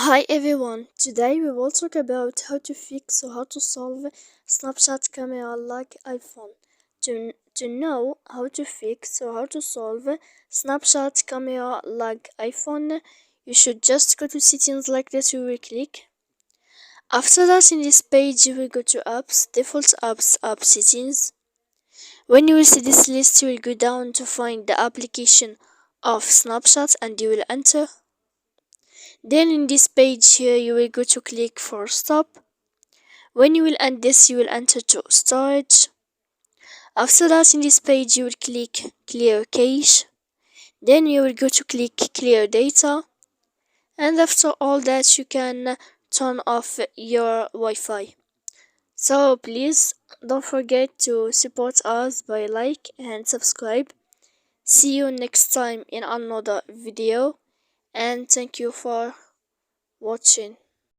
Hi everyone, today we will talk about how to fix or how to solve Snapchat camera lag iPhone. To know how to fix or how to solve Snapchat camera lag iPhone, you should just go to settings like this. You will click. After that, in this page you will go to apps, default apps, app settings. When you will see this list, you will go down to find the application of Snapchat and you will enter. Then in this page here you will go to click for stop. When you will end this, you will enter to storage. After that, in this page you will click clear cache. Then you will go to click clear data, and after all that you can turn off your Wi-Fi. So please don't forget to support us by like and subscribe. See you next time in another video, and thank you for watching.